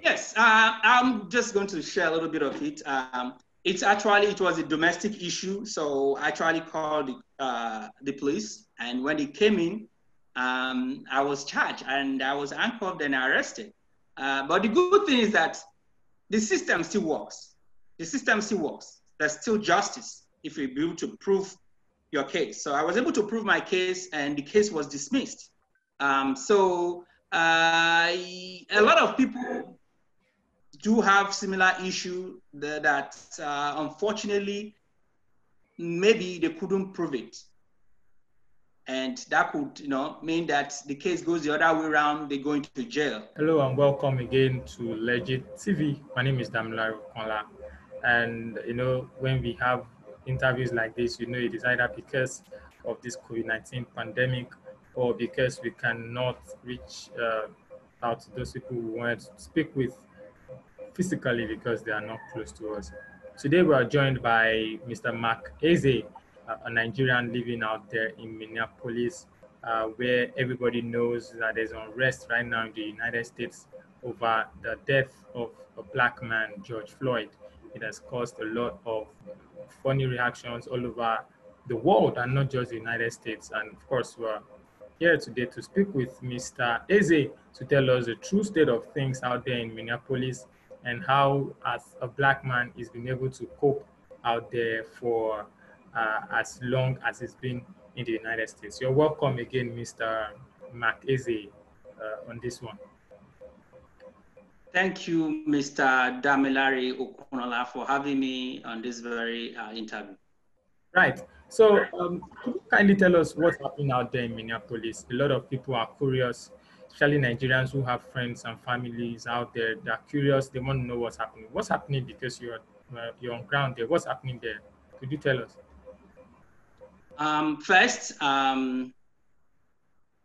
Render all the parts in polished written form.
Yes, I'm just going to share a little bit of it. It was a domestic issue, so I actually called the police, and when they came in, I was charged and I was handcuffed and arrested. But the good thing is that the system still works. The system still works. There's still justice if you're able to prove your case. So I was able to prove my case, and the case was dismissed. A lot of people do have similar issue that unfortunately maybe they couldn't prove it, and that could mean that the case goes the other way around. They go into jail. Hello and welcome again to Legit TV. My name is Damilare Okonla, and when we have interviews like this, it is either because of this COVID-19 pandemic or because we cannot reach out to those people we want to speak with physically because they are not close to us. Today we are joined by Mr. Mark Eze, a Nigerian living out there in Minneapolis, where everybody knows that there's unrest right now in the United States over the death of a black man, George Floyd. It has caused a lot of funny reactions all over the world and not just the United States. And of course, we're here today to speak with Mr. Eze to tell us the true state of things out there in Minneapolis and how, as a black man, he's been able to cope out there for as long as he's been in the United States. You're welcome again, Mr. Mark Eze, on this one. Thank you, Mr. Damilare Okonola, for having me on this very interview. Right. So could you kindly tell us what's happening out there in Minneapolis? A lot of people are curious, especially Nigerians who have friends and families out there. They're curious. They want to know what's happening. What's happening because you're on ground there? What's happening there? Could you tell us? First,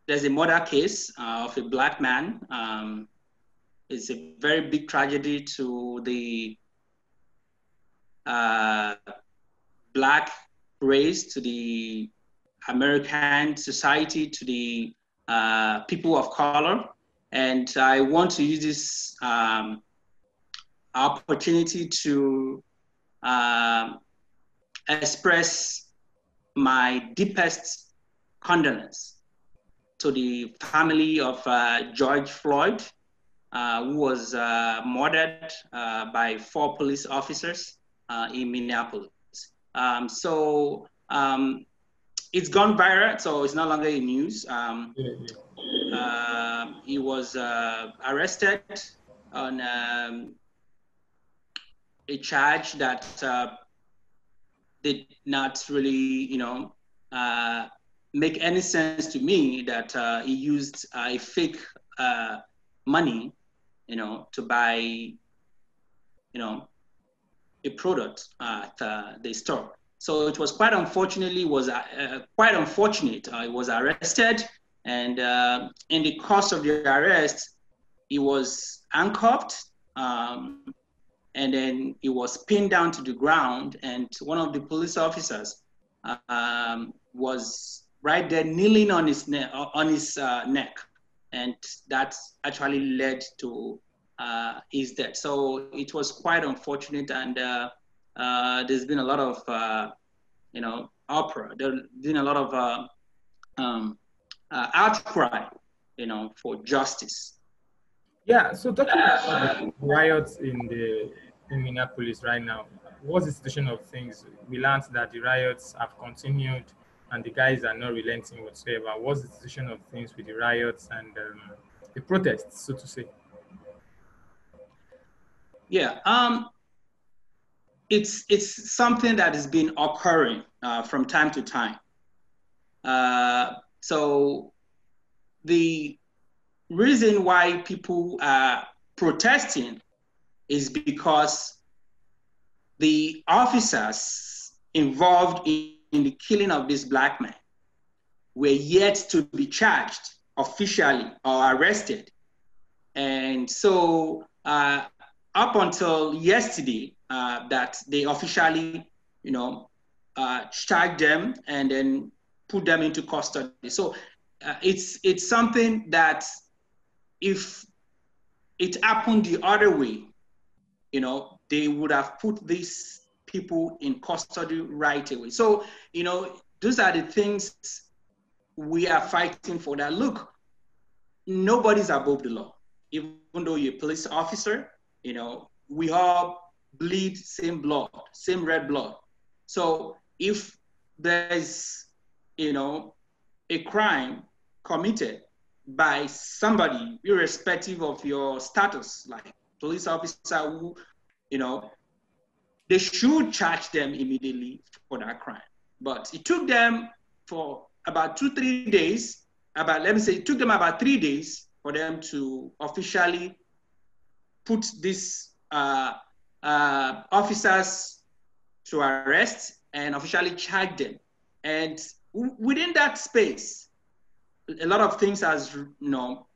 there's a murder case of a black man. It's a very big tragedy to the black race, to the American society, to the people of color. And I want to use this opportunity to express my deepest condolence to the family of George Floyd, who was murdered by 4 police officers in Minneapolis. It's gone viral, so it's no longer in news. He was arrested on a charge that did not really, make any sense to me, that he used a fake money, to buy, a product at the store. So it was quite unfortunate. He was arrested, and in the course of the arrest, he was handcuffed, and then he was pinned down to the ground, and one of the police officers was right there kneeling on his neck, and that actually led to his death. So it was quite unfortunate, and there's been a lot of uproar. There's been a lot of outcry, for justice. Yeah. So talking about the riots in Minneapolis right now, what's the situation of things? We learned that the riots have continued and the guys are not relenting whatsoever. What's the situation of things with the riots and the protests, so to say? Yeah, it's something that has been occurring from time to time. So the reason why people are protesting is because the officers involved in the killing of this black man were yet to be charged officially or arrested. And so up until yesterday, that they officially, charged them and then put them into custody. So it's something that if it happened the other way, you know, they would have put these people in custody right away. So, you know, those are the things we are fighting for. That look, nobody's above the law. Even though you're a police officer, you know, we all bleed same blood, same red blood. So if there's, you know, a crime committed by somebody, irrespective of your status, like police officer who, you know, they should charge them immediately for that crime. But it took them for about 2-3 days, let me say, it took them about 3 days for them to officially put these officers to arrest and officially charge them. And within that space, a lot of things has, you know,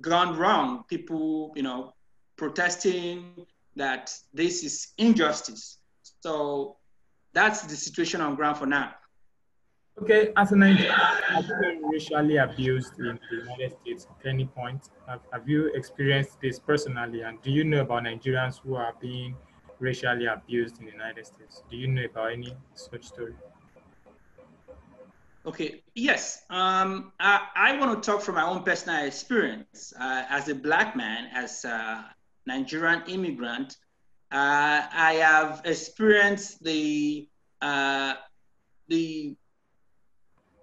gone wrong. People, you know, protesting that this is injustice. So that's the situation on ground for now. Okay, as a Nigerian, have you been racially abused in the United States at any point? Have you experienced this personally? And do you know about Nigerians who are being racially abused in the United States? Do you know about any such story? Okay, yes. I want to talk from my own personal experience as a Black man, as a Nigerian immigrant. I have experienced the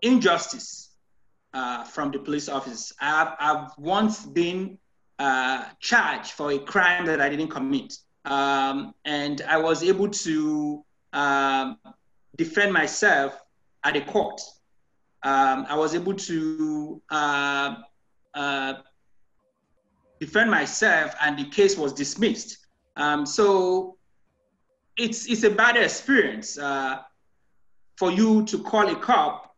injustice from the police officers. I've once been charged for a crime that I didn't commit. And I was able to defend myself at a court. I was able to defend myself, and the case was dismissed. So it's a bad experience for you to call a cop,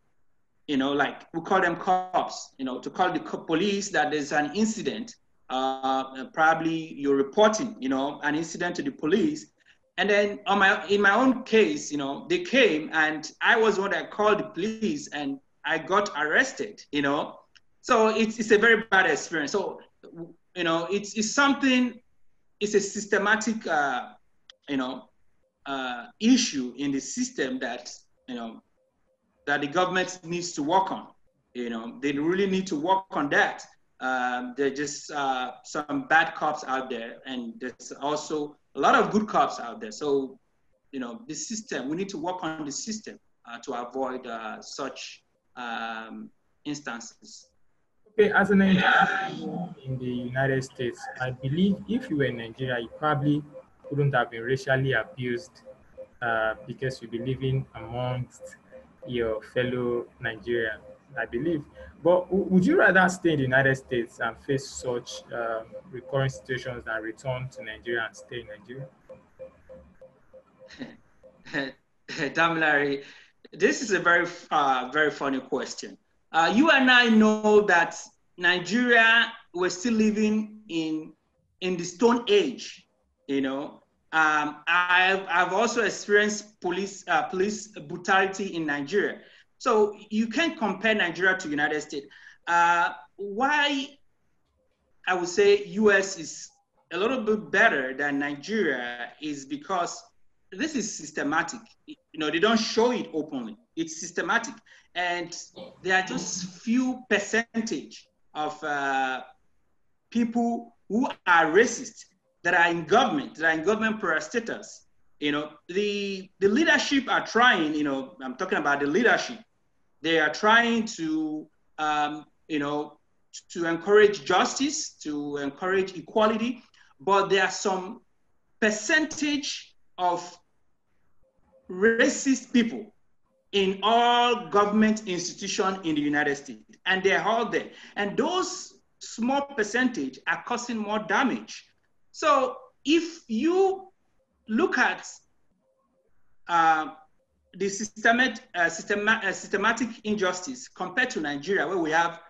you know, like we call them cops, you know, to call the police that there's an incident. Probably you're reporting, you know, an incident to the police. And then in my own case, you know, they came and I was one that called the police and I got arrested, you know. So it's a very bad experience. So, you know, it's something, it's a systematic, you know, issue in the system that, you know, that the government needs to work on. You know, they really need to work on that. There are just some bad cops out there, and there's also a lot of good cops out there. So, you know, the system, we need to work on the system to avoid such instances. Okay, as a Nigerian in the United States, I believe if you were in Nigeria, you probably wouldn't have been racially abused because you'd be living amongst your fellow Nigerian, I believe. But would you rather stay in the United States and face such recurring situations than return to Nigeria and stay in Nigeria? Damilari, this is a very, very funny question. You and I know that Nigeria, we're still living in the Stone Age, you know. I've also experienced police brutality in Nigeria. So you can't compare Nigeria to United States. Why I would say US is a little bit better than Nigeria is because this is systematic. You know, they don't show it openly. It's systematic. And there are just few percentage of people who are racist that are in government, parastatals. You know, the leadership are trying, you know, I'm talking about the leadership. They are trying to, you know, to encourage justice, to encourage equality, but there are some percentage of racist people in all government institutions in the United States, and they're all there. And those small percentage are causing more damage. So if you look at the systematic injustice compared to Nigeria, where we have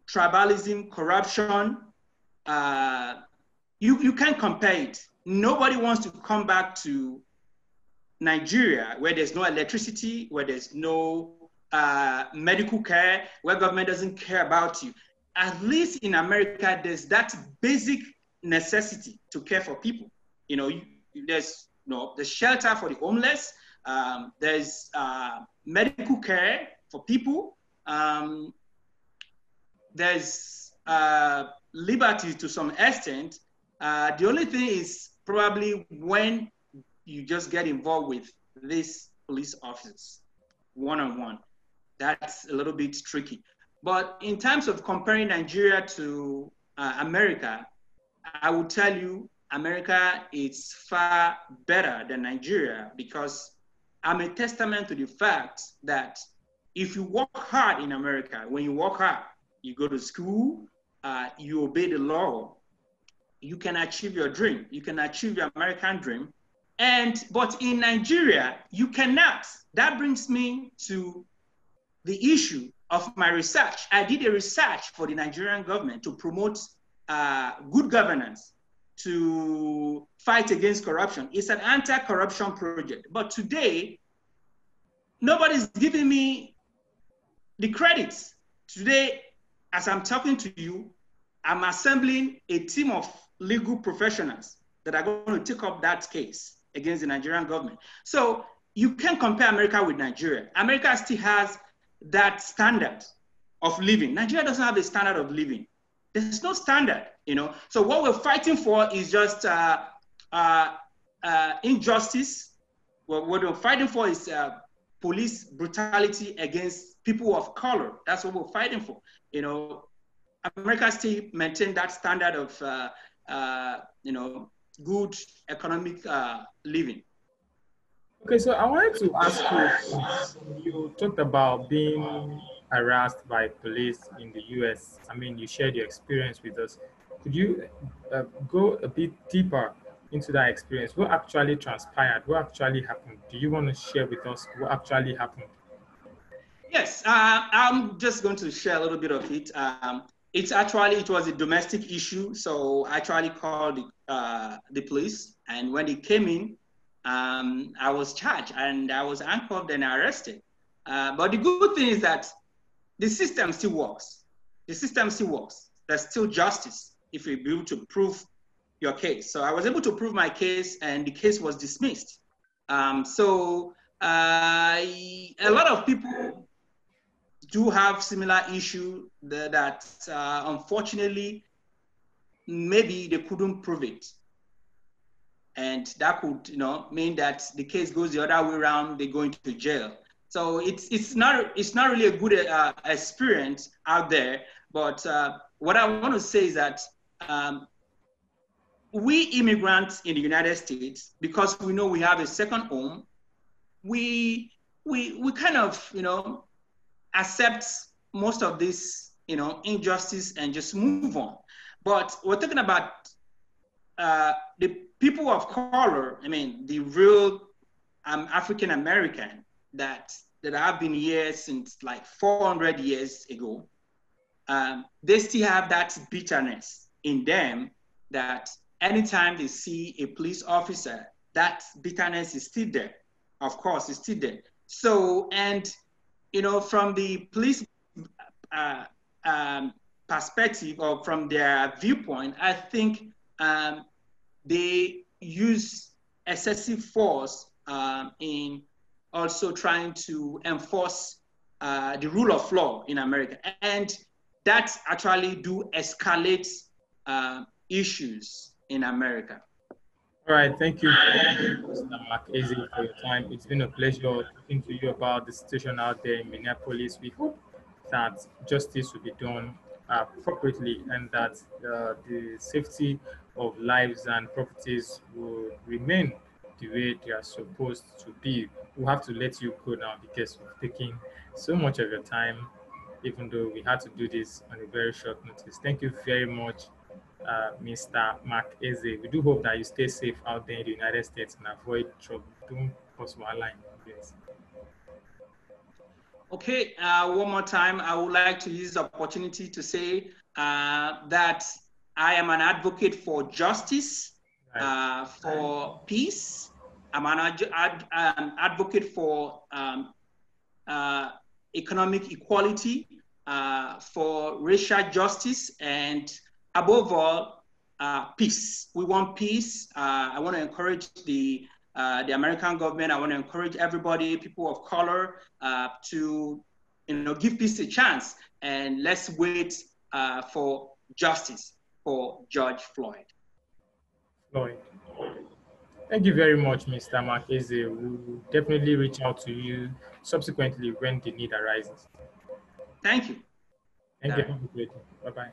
tribalism, corruption, you can't compare it. Nobody wants to come back to Nigeria, where there's no electricity, where there's no medical care, where government doesn't care about you. At least in America, there's that basic necessity to care for people. There's the shelter for the homeless. There's medical care for people. There's liberty to some extent. The only thing is probably when you just get involved with these police officers one-on-one, that's a little bit tricky. But in terms of comparing Nigeria to America, I will tell you America is far better than Nigeria, because I'm a testament to the fact that if you work hard in America, when you work hard, you go to school, you obey the law, you can achieve your dream. You can achieve your American dream. But in Nigeria, you cannot. That brings me to the issue of my research. I did a research for the Nigerian government to promote good governance, to fight against corruption. It's an anti-corruption project. But today, nobody's giving me the credits. Today, as I'm talking to you, I'm assembling a team of legal professionals that are going to take up that case against the Nigerian government. So you can't compare America with Nigeria. America still has that standard of living. Nigeria doesn't have a standard of living. There's no standard, So what we're fighting for is just injustice. What we're fighting for is police brutality against people of color. That's what we're fighting for. America still maintain that standard of, good economic living. Okay, so I wanted to ask you, you talked about being harassed by police in the US. I mean, you shared your experience with us. Could you go a bit deeper into that experience? What actually transpired? What actually happened? Do you want to share with us what actually happened? Yes, I'm just going to share a little bit of it. It was a domestic issue, so I actually called the police, and when they came in, I was charged and I was handcuffed and arrested. But the good thing is that the system still works. The system still works. There's still justice if you're able to prove your case. So I was able to prove my case, and the case was dismissed. So a lot of people do have similar issue that unfortunately, maybe they couldn't prove it. And that could, mean that the case goes the other way around, they go into jail. So it's not really a good experience out there. But what I want to say is that we immigrants in the United States, because we know we have a second home, we kind of, accept most of this, injustice and just move on. But we're talking about the people of color, the real African American that have been here since like 400 years ago. They still have that bitterness in them that anytime they see a police officer, that bitterness is still there. Of course, it's still there. So, and from the police perspective, or from their viewpoint, I think they use excessive force in also trying to enforce the rule of law in America. And that actually do escalate issues in America. All right, thank you, Mr. Mark-Eze, for your time. It's been a pleasure talking to you about the situation out there in Minneapolis. We hope that justice will be done appropriately, and that the safety of lives and properties will remain the way they are supposed to be. We'll have to let you go now because we've taken so much of your time, even though we had to do this on a very short notice. Thank you very much, Mr. Mark-Eze. We do hope that you stay safe out there in the United States and avoid trouble. Don't cause line. Yes. Okay, one more time, I would like to use the opportunity to say that I am an advocate for justice, for peace. I'm an advocate for economic equality, for racial justice, and above all, peace. We want peace. I want to encourage the American government. I want to encourage everybody, people of color, to give peace a chance. And let's wait for justice for George Floyd. Floyd. Thank you very much, Mr. Marquez. We will definitely reach out to you subsequently when the need arises. Thank you. Thank you. Have a great day. Bye-bye.